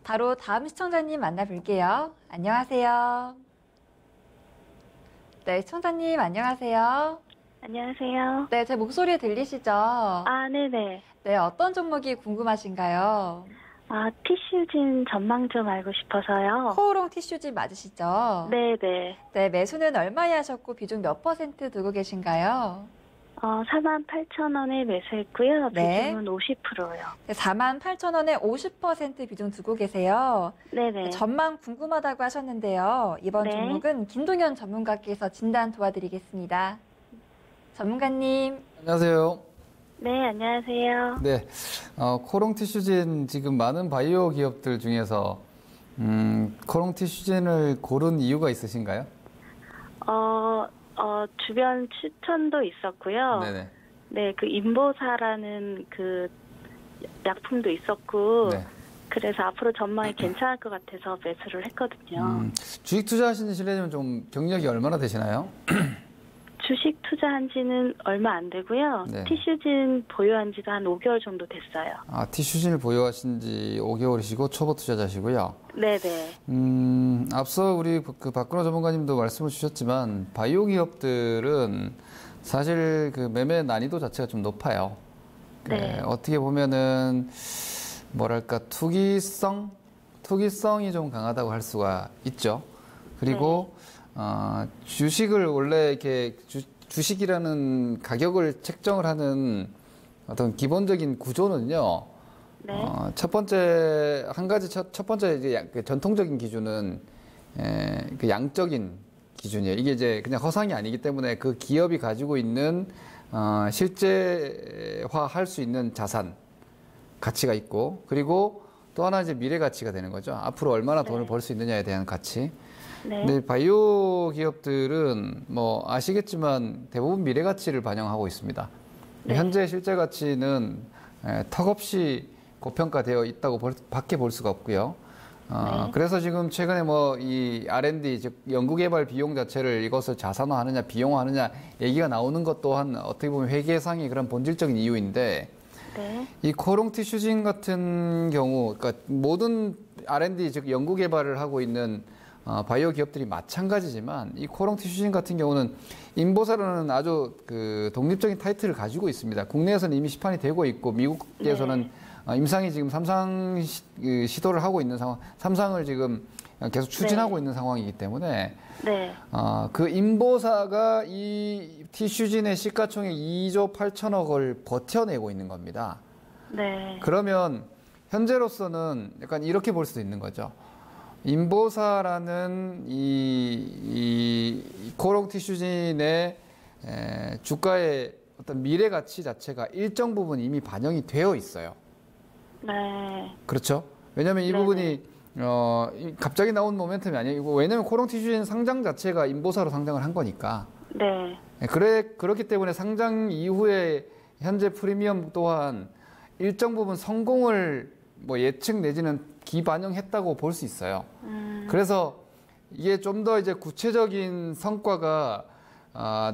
바로 다음 시청자님 만나볼게요. 안녕하세요. 네, 시청자님 안녕하세요. 안녕하세요. 네, 제 목소리 들리시죠? 네네. 네, 어떤 종목이 궁금하신가요? 티슈진 전망 좀 알고 싶어서요. 코오롱 티슈지 맞으시죠? 네네. 네, 매수는 얼마에 하셨고 비중 몇 퍼센트 두고 계신가요? 48,000원에 매수했고요. 네. 비중은 50%요. 네, 48,000원에 50% 비중 두고 계세요. 네네. 전망 궁금하다고 하셨는데요. 이번 네. 종목은 김동현 전문가께서 진단 도와드리겠습니다. 전문가님. 안녕하세요. 네, 안녕하세요. 네, 코롱 티슈진 지금 많은 바이오 기업들 중에서 코롱 티슈진을 고른 이유가 있으신가요? 주변 추천도 있었고요. 네네. 네, 그 인보사라는 그 약품도 있었고, 네. 그래서 앞으로 전망이 괜찮을 것 같아서 매수를 했거든요. 주식 투자하신 지 실례지만 좀 경력이 얼마나 되시나요? 주식 투자한 지는 얼마 안 되고요. 네. 티슈진 보유한 지도 한 5개월 정도 됐어요. 티슈진을 보유하신 지 5개월이시고 초보 투자자시고요. 네네. 앞서 우리 그 박근호 전문가님도 말씀을 주셨지만 바이오 기업들은 사실 그 매매 난이도 자체가 좀 높아요. 네. 어떻게 보면은 뭐랄까 투기성이 좀 강하다고 할 수가 있죠. 그리고 주식을 원래 이렇게 주식이라는 가격을 책정을 하는 어떤 기본적인 구조는요. 네. 첫 번째 이제 그 전통적인 기준은 그 양적인 기준이에요. 이게 이제 그냥 허상이 아니기 때문에 그 기업이 가지고 있는 실제화할 수 있는 자산 가치가 있고, 그리고 또 하나 이제 미래 가치가 되는 거죠. 앞으로 얼마나 돈을 벌 수 있느냐에 대한 가치. 네. 근데 바이오 기업들은 뭐 아시겠지만 대부분 미래 가치를 반영하고 있습니다. 네. 현재 실제 가치는 턱없이 고평가되어 있다고 밖에 볼 수가 없고요. 네. 그래서 지금 최근에 뭐 이 R&D, 즉 연구개발 비용 자체를 이것을 자산화하느냐 비용화하느냐 얘기가 나오는 것 또한 어떻게 보면 회계상의 그런 본질적인 이유인데, 네. 이 코롱 티슈진 같은 경우, 그러니까 모든 R&D, 즉 연구개발을 하고 있는 바이오 기업들이 마찬가지지만 이 코롱 티슈진 같은 경우는 인보사라는 아주 그 독립적인 타이틀을 가지고 있습니다. 국내에서는 이미 시판이 되고 있고 미국에서는 임상이 지금 시도를 하고 있는 상황, 3상을 지금 계속 추진하고 있는 상황이기 때문에 그 인보사가 이 티슈진의 시가총액 2조 8천억을 버텨내고 있는 겁니다. 네. 그러면 현재로서는 약간 이렇게 볼 수도 있는 거죠. 인보사라는 이 코롱 티슈진의 주가의 어떤 미래 가치 자체가 일정 부분 이미 반영이 되어 있어요. 네. 그렇죠? 왜냐하면 이 부분이 갑자기 나온 모멘텀이 아니고, 왜냐하면 코롱 티슈진 상장 자체가 인보사로 상장을 한 거니까. 네. 그렇기 때문에 상장 이후에 현재 프리미엄 또한 일정 부분 성공을 뭐 예측 내지는 기반영했다고 볼 수 있어요. 그래서 이게 좀 더 이제 구체적인 성과가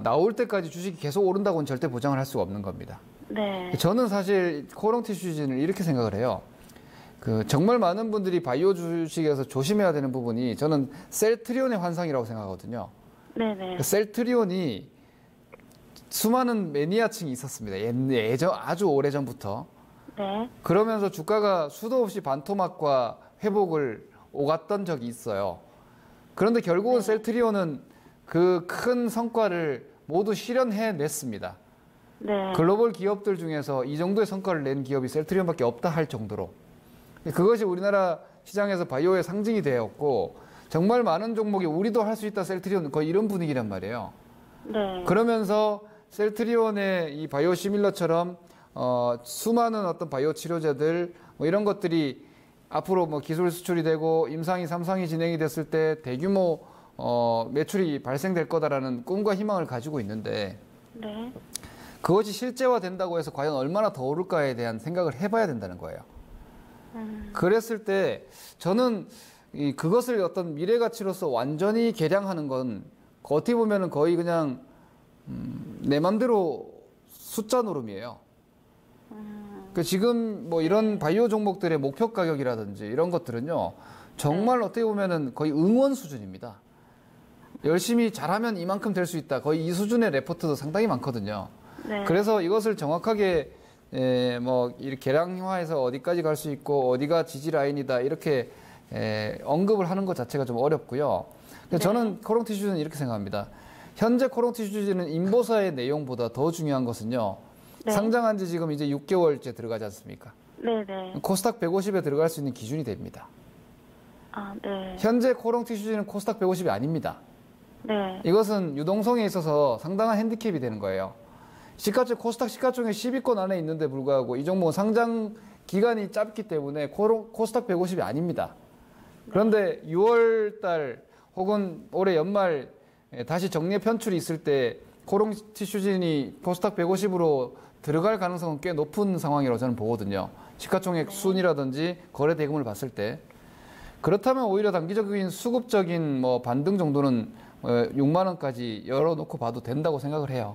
나올 때까지 주식이 계속 오른다고는 절대 보장을 할 수가 없는 겁니다. 네. 저는 사실 코롱 티슈진을 이렇게 생각을 해요. 그 정말 많은 분들이 바이오 주식에서 조심해야 되는 부분이, 저는 셀트리온의 환상이라고 생각하거든요. 네네. 그 셀트리온이 수많은 매니아층이 있었습니다. 아주 오래전부터. 네. 그러면서 주가가 수도 없이 반토막과 회복을 오갔던 적이 있어요. 그런데 결국은 셀트리온은 그 큰 성과를 모두 실현해냈습니다. 네. 글로벌 기업들 중에서 이 정도의 성과를 낸 기업이 셀트리온밖에 없다 할 정도로, 그것이 우리나라 시장에서 바이오의 상징이 되었고, 정말 많은 종목이 우리도 할 수 있다 셀트리온, 거의 이런 분위기란 말이에요. 네. 그러면서 셀트리온의 이 바이오 시밀러처럼 수많은 어떤 바이오 치료제들 뭐 이런 것들이 앞으로 뭐 기술 수출이 되고 임상이 3상이 진행이 됐을 때 대규모 매출이 발생될 거다라는 꿈과 희망을 가지고 있는데, 네. 그것이 실제화된다고 해서 과연 얼마나 더 오를까에 대한 생각을 해봐야 된다는 거예요. 그랬을 때 저는 그것을 어떤 미래 가치로서 완전히 개량하는 건 어떻게 보면은 거의 그냥 내 맘대로 숫자 노름이에요. 그 지금 뭐 이런 바이오 종목들의 목표 가격이라든지 이런 것들은요, 정말 어떻게 보면은 거의 응원 수준입니다. 열심히 잘하면 이만큼 될 수 있다. 거의 이 수준의 레포트도 상당히 많거든요. 네. 그래서 이것을 정확하게 뭐 이렇게 계량화해서 어디까지 갈 수 있고 어디가 지지 라인이다 이렇게 언급을 하는 것 자체가 좀 어렵고요. 네. 저는 코롱티슈즈는 이렇게 생각합니다. 현재 코롱티슈즈는 인보사의 내용보다 더 중요한 것은요. 네. 상장한 지 지금 이제 6개월째 들어가지 않습니까? 네네. 코스닥 150에 들어갈 수 있는 기준이 됩니다. 아, 네. 현재 코롱티슈즈는 코스닥 150이 아닙니다. 네. 이것은 유동성에 있어서 상당한 핸디캡이 되는 거예요. 시가총, 코스닥 시가총액 10위권 안에 있는데 불구하고 이 종목은 상장 기간이 짧기 때문에 코스닥 150이 아닙니다. 그런데 6월 달 혹은 올해 연말 다시 정리의 편출이 있을 때 코롱티슈진이 코스닥 150으로 들어갈 가능성은 꽤 높은 상황이라고 저는 보거든요. 시가총액 순이라든지 거래 대금을 봤을 때. 그렇다면 오히려 단기적인 수급적인 뭐 반등 정도는 6만 원까지 열어놓고 봐도 된다고 생각을 해요.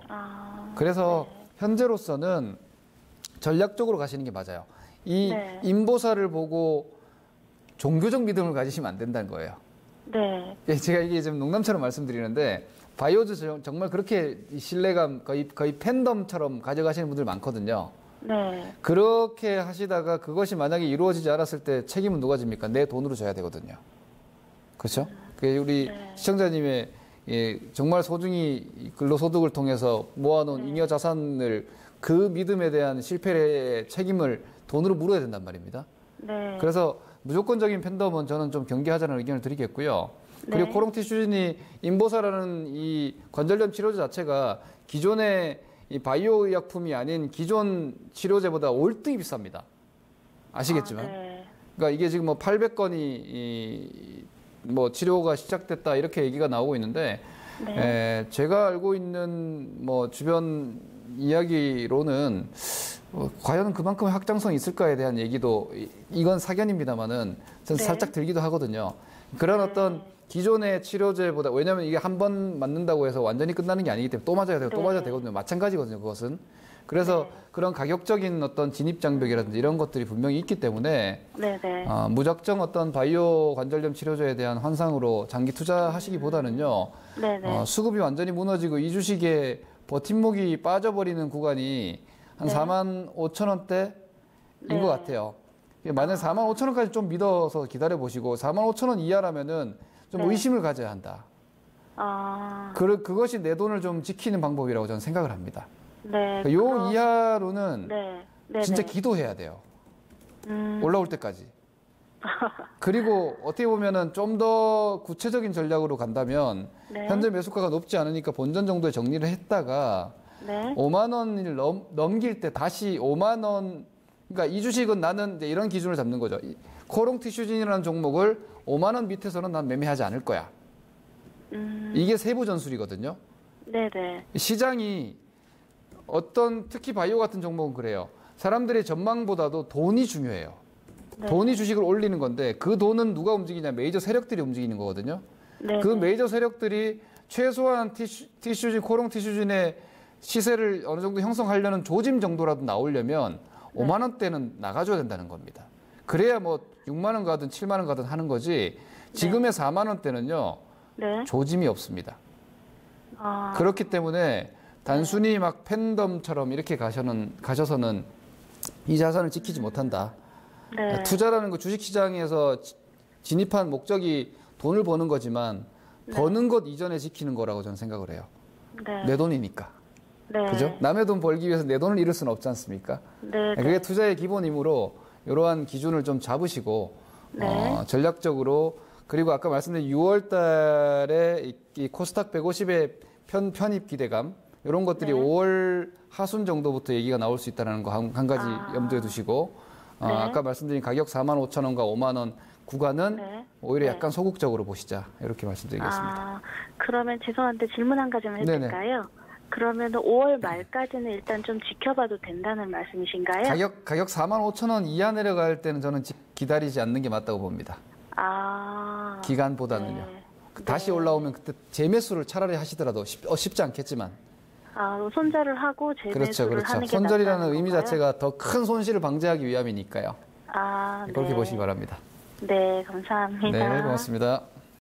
그래서 현재로서는 전략적으로 가시는 게 맞아요. 이 네. 인보사를 보고 종교적 믿음을 가지시면 안 된다는 거예요. 네. 예, 제가 이게 좀 농담처럼 말씀드리는데 바이오즈 정말 그렇게 신뢰감 거의 팬덤처럼 가져가시는 분들 많거든요. 네. 그렇게 하시다가 그것이 만약에 이루어지지 않았을 때 책임은 누가 집니까? 내 돈으로 져야 되거든요. 그렇죠? 우리 네. 시청자님의 정말 소중히 근로소득을 통해서 모아놓은 잉여 자산을 그 믿음에 대한 실패의 책임을 돈으로 물어야 된단 말입니다. 네. 그래서 무조건적인 팬덤은 저는 좀 경계하자는 의견을 드리겠고요. 그리고 네. 코롱티슈진이 인보사라는 이 관절염 치료제 자체가 기존의 이 바이오 의약품이 아닌 기존 치료제보다 월등히 비쌉니다. 아시겠지만. 네. 그러니까 이게 지금 뭐 800건이 뭐 치료가 시작됐다 이렇게 얘기가 나오고 있는데 제가 알고 있는 뭐 주변 이야기로는 과연 그만큼 확장성이 있을까에 대한 얘기도 이건 사견입니다만은 저는 네. 살짝 들기도 하거든요. 그런 어떤 기존의 치료제보다 왜냐하면 이게 한 번 맞는다고 해서 완전히 끝나는 게 아니기 때문에 또 맞아야 되고 또 맞아야 되거든요. 마찬가지거든요. 그것은. 그래서 그런 가격적인 어떤 진입 장벽이라든지 이런 것들이 분명히 있기 때문에 네네. 무작정 어떤 바이오 관절염 치료제에 대한 환상으로 장기 투자하시기보다는요. 네네. 수급이 완전히 무너지고 이 주식의 버팀목이 빠져버리는 구간이 한 4만 5천 원대인 네. 것 같아요. 만약 4만 5천 원까지 좀 믿어서 기다려 보시고 4만 5천 원 이하라면은 좀 네. 의심을 가져야 한다. 아. 그것이 내 돈을 좀 지키는 방법이라고 저는 생각을 합니다. 네. 요 이하로는 네. 네네. 진짜 기도해야 돼요. 올라올 때까지. 그리고 어떻게 보면은 좀 더 구체적인 전략으로 간다면 네. 현재 매수가가 높지 않으니까 본전 정도의 정리를 했다가 네. 5만 원을 넘길 때 다시 5만 원, 그러니까 이 주식은 나는 이제 이런 기준을 잡는 거죠. 코롱티슈진이라는 종목을 5만 원 밑에서는 난 매매하지 않을 거야. 이게 세부 전술이거든요. 네네. 시장이 특히 바이오 같은 종목은 그래요. 사람들의 전망보다도 돈이 중요해요. 네. 돈이 주식을 올리는 건데 그 돈은 누가 움직이냐? 메이저 세력들이 움직이는 거거든요. 네네. 그 메이저 세력들이 최소한 티슈진, 코롱 티슈진의 시세를 어느 정도 형성하려는 조짐 정도라도 나오려면 5만 원대는 나가줘야 된다는 겁니다. 그래야 뭐 6만 원 가든 7만 원 가든 하는 거지 지금의 4만 원대는요. 네. 조짐이 없습니다. 아. 그렇기 때문에 단순히 막 팬덤처럼 이렇게 가셔서는 이 자산을 지키지 못한다. 네. 투자라는 거 주식시장에서 진입한 목적이 돈을 버는 거지만 버는 것 이전에 지키는 거라고 저는 생각을 해요. 네. 내 돈이니까. 네. 그죠? 남의 돈 벌기 위해서 내 돈을 잃을 수는 없지 않습니까? 네. 그게 투자의 기본이므로 이러한 기준을 좀 잡으시고 네. 전략적으로 그리고 아까 말씀드린 6월 달에 이 코스닥 150의 편입 기대감 이런 것들이 네. 5월 하순 정도부터 얘기가 나올 수 있다는 거 한 가지 염두에 두시고 네. 아까 말씀드린 가격 4만 5천 원과 5만 원 구간은 네. 오히려 네. 약간 소극적으로 보시자 이렇게 말씀드리겠습니다. 아, 그러면 죄송한데 질문 한 가지만 네네. 해볼까요? 그러면 5월 말까지는 일단 좀 지켜봐도 된다는 말씀이신가요? 가격 4만 5천 원 이하 내려갈 때는 저는 기다리지 않는 게 맞다고 봅니다. 아. 기간보다는요. 네. 다시 올라오면 그때 재매수를 차라리 하시더라도 쉽지 않겠지만 손절을 하고 재매수를 그렇죠. 하는 게 손절이라는 낫다는 의미 건가요? 자체가 더 큰 손실을 방지하기 위함이니까요. 네. 그렇게 보시기 바랍니다. 네, 감사합니다. 네, 고맙습니다.